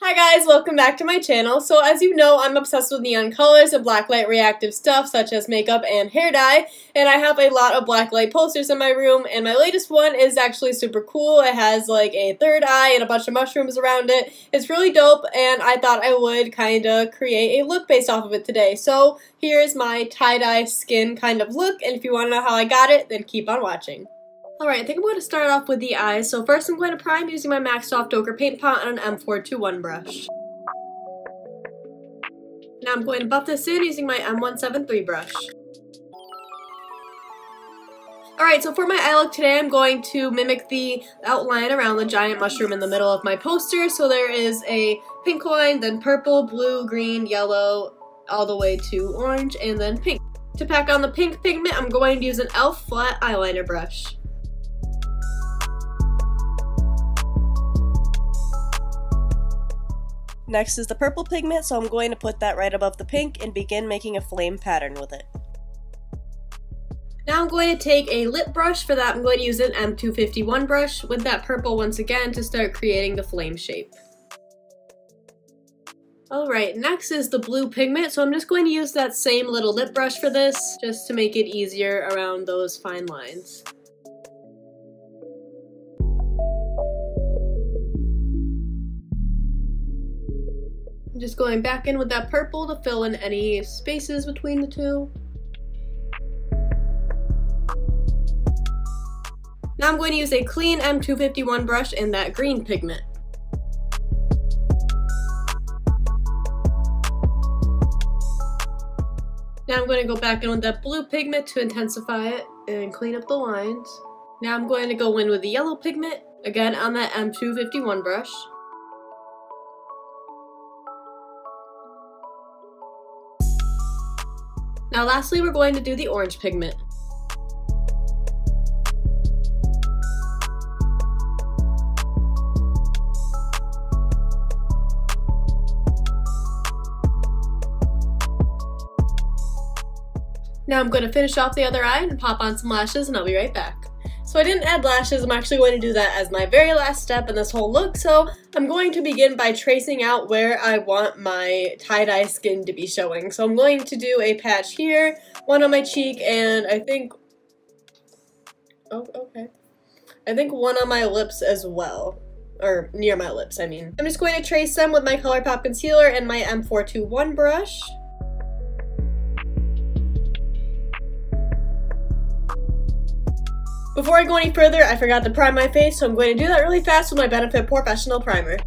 Hi guys, welcome back to my channel. So as you know, I'm obsessed with neon colors and blacklight reactive stuff such as makeup and hair dye, and I have a lot of blacklight posters in my room, and my latest one is actually super cool. It has like a third eye and a bunch of mushrooms around it. It's really dope, and I thought I would kind of create a look based off of it today. So here's my tie-dye skin kind of look, and if you want to know how I got it, then keep on watching. Alright, I think I'm going to start off with the eyes. So first I'm going to prime using my MAC Soft Ochre Paint Pot on an M421 brush. Now I'm going to buff this in using my M173 brush. Alright, so for my eye look today, I'm going to mimic the outline around the giant mushroom in the middle of my poster. So there is a pink line, then purple, blue, green, yellow, all the way to orange, and then pink. To pack on the pink pigment, I'm going to use an e.l.f. flat eyeliner brush. Next is the purple pigment, so I'm going to put that right above the pink and begin making a flame pattern with it. Now I'm going to take a lip brush. For that I'm going to use an M251 brush with that purple once again to start creating the flame shape. Alright, next is the blue pigment, so I'm just going to use that same little lip brush for this, just to make it easier around those fine lines. I'm just going back in with that purple to fill in any spaces between the two. Now I'm going to use a clean M251 brush in that green pigment. Now I'm going to go back in with that blue pigment to intensify it and clean up the lines. Now I'm going to go in with the yellow pigment, again on that M251 brush. Now lastly, we're going to do the orange pigment. Now I'm going to finish off the other eye and pop on some lashes, and I'll be right back. So I didn't add lashes. I'm actually going to do that as my very last step in this whole look, so I'm going to begin by tracing out where I want my tie-dye skin to be showing. So I'm going to do a patch here, one on my cheek, and I think one on my lips as well. Or near my lips, I mean. I'm just going to trace them with my ColourPop concealer and my M421 brush. Before I go any further, I forgot to prime my face, so I'm going to do that really fast with my Benefit Professional Primer.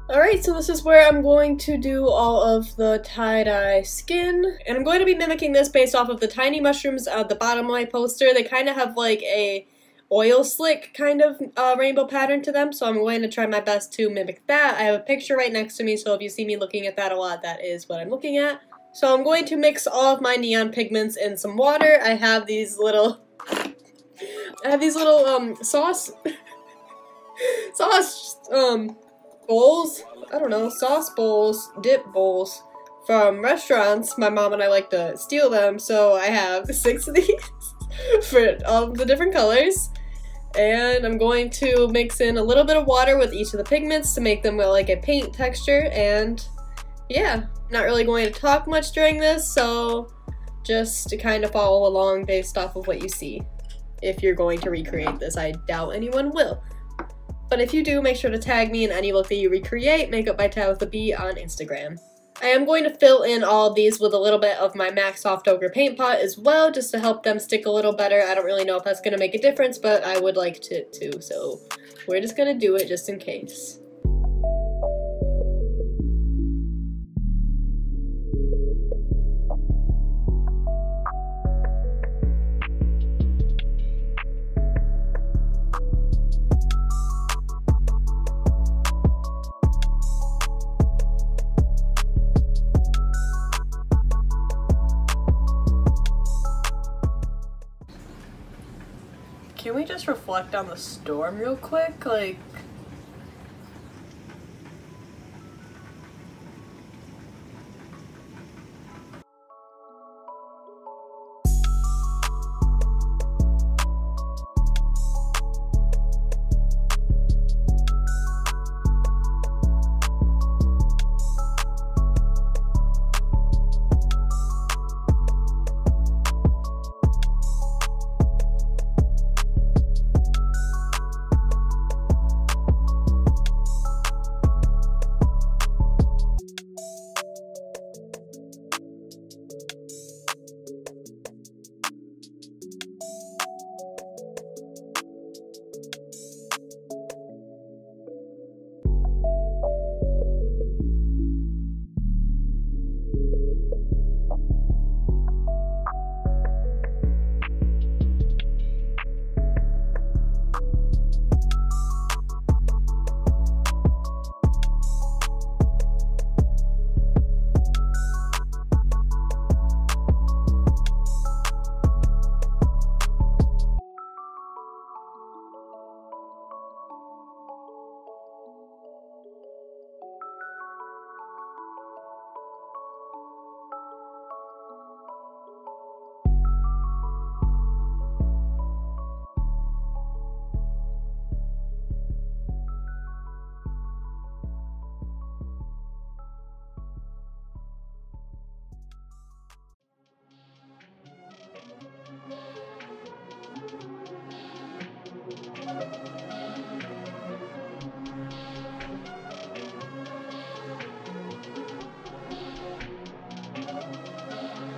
Alright, so this is where I'm going to do all of the tie-dye skin, and I'm going to be mimicking this based off of the tiny mushrooms at the bottom of my poster. They kind of have like a oil slick kind of rainbow pattern to them, so I'm going to try my best to mimic that. I have a picture right next to me, so if you see me looking at that a lot, that is what I'm looking at. So I'm going to mix all of my neon pigments in some water. I have these little sauce bowls, I don't know, sauce bowls, dip bowls from restaurants. My mom and I like to steal them, so I have 6 of these for all of the different colors. And I'm going to mix in a little bit of water with each of the pigments to make them like a paint texture, and yeah, not really going to talk much during this, so just to kind of follow along based off of what you see. If you're going to recreate this, I doubt anyone will. But if you do, make sure to tag me in any look that you recreate, Makeup by Tabitha B on Instagram. I am going to fill in all of these with a little bit of my MAC Soft Ochre Paint Pot as well, just to help them stick a little better. I don't really know if that's going to make a difference, but I would like to, so we're just going to do it just in case. Can we just reflect on the storm real quick? Like...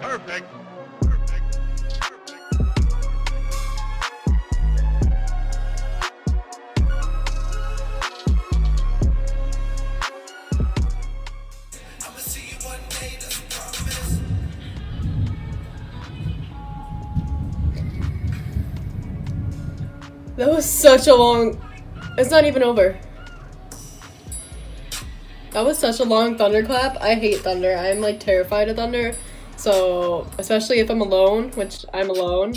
Perfect. That was such a long... It's not even over. That was such a long thunderclap. I hate thunder. I'm like terrified of thunder. So, especially if I'm alone, which I'm alone.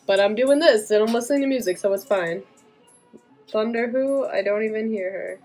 But I'm doing this and I'm listening to music, so it's fine. Thunder who? I don't even hear her.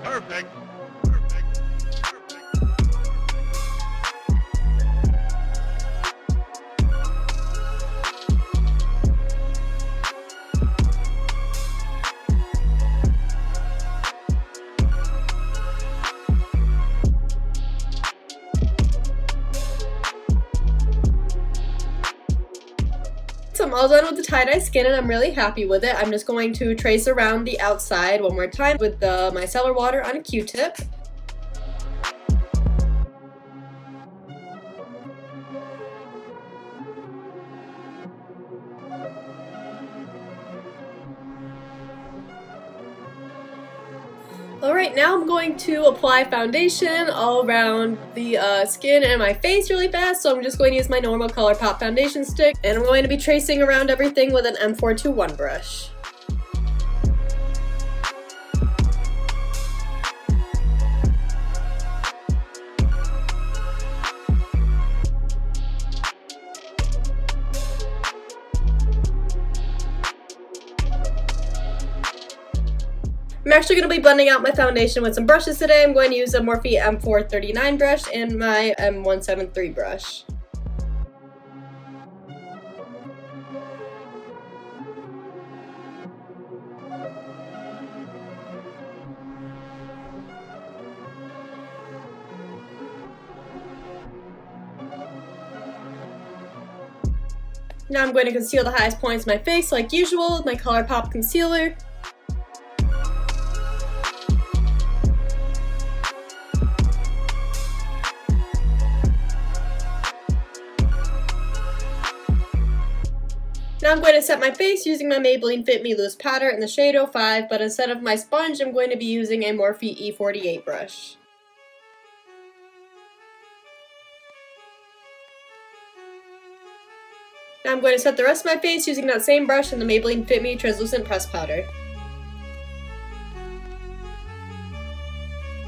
Perfect. So I'm all done with the tie-dye skin and I'm really happy with it. I'm just going to trace around the outside one more time with the micellar water on a Q-tip. Alright, now I'm going to apply foundation all around the skin and my face really fast, so I'm just going to use my normal ColourPop foundation stick, and I'm going to be tracing around everything with an M421 brush. I'm actually going to be blending out my foundation with some brushes today. I'm going to use a Morphe M439 brush and my M173 brush. Now I'm going to conceal the highest points of my face like usual with my ColourPop concealer. Now I'm going to set my face using my Maybelline Fit Me Loose powder in the shade 05, but instead of my sponge, I'm going to be using a Morphe E48 brush. Now I'm going to set the rest of my face using that same brush and the Maybelline Fit Me Translucent Pressed Powder.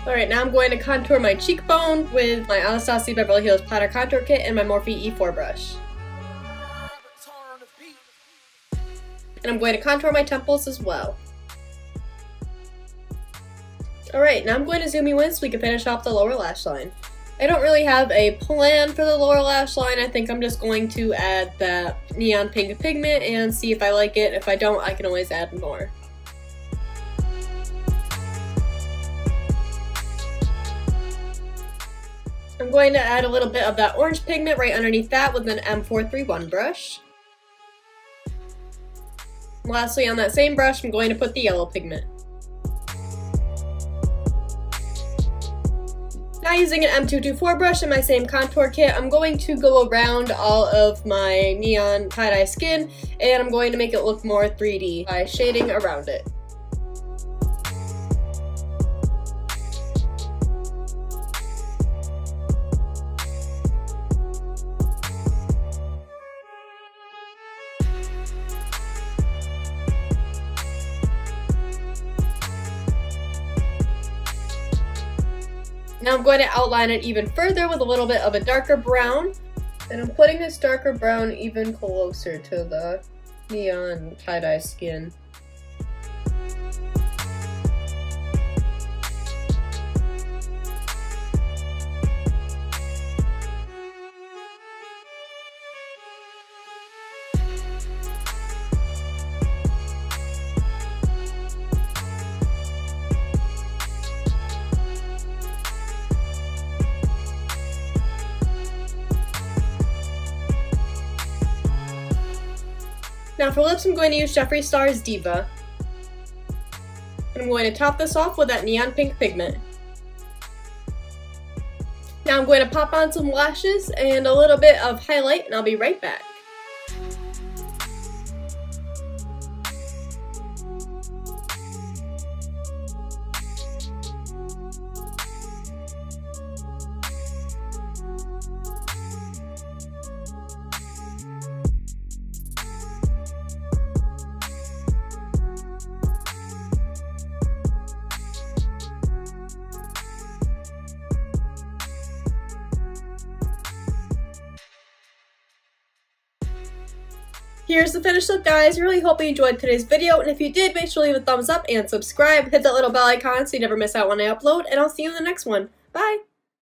Alright, now I'm going to contour my cheekbone with my Anastasia Beverly Hills Powder Contour Kit and my Morphe E4 brush. And I'm going to contour my temples as well. Alright, now I'm going to zoom you in so we can finish off the lower lash line. I don't really have a plan for the lower lash line. I think I'm just going to add that neon pink pigment and see if I like it. If I don't, I can always add more. I'm going to add a little bit of that orange pigment right underneath that with an M431 brush. Lastly, on that same brush, I'm going to put the yellow pigment. Now using an M224 brush in my same contour kit, I'm going to go around all of my neon tie-dye skin, and I'm going to make it look more 3D by shading around it. Now I'm going to outline it even further with a little bit of a darker brown. And I'm putting this darker brown even closer to the neon tie-dye skin. Now for lips, I'm going to use Jeffree Star's Diva. And I'm going to top this off with that neon pink pigment. Now I'm going to pop on some lashes and a little bit of highlight, and I'll be right back. Here's the finished look, guys. I really hope you enjoyed today's video, and if you did, make sure to leave a thumbs up and subscribe. Hit that little bell icon so you never miss out when I upload, and I'll see you in the next one. Bye!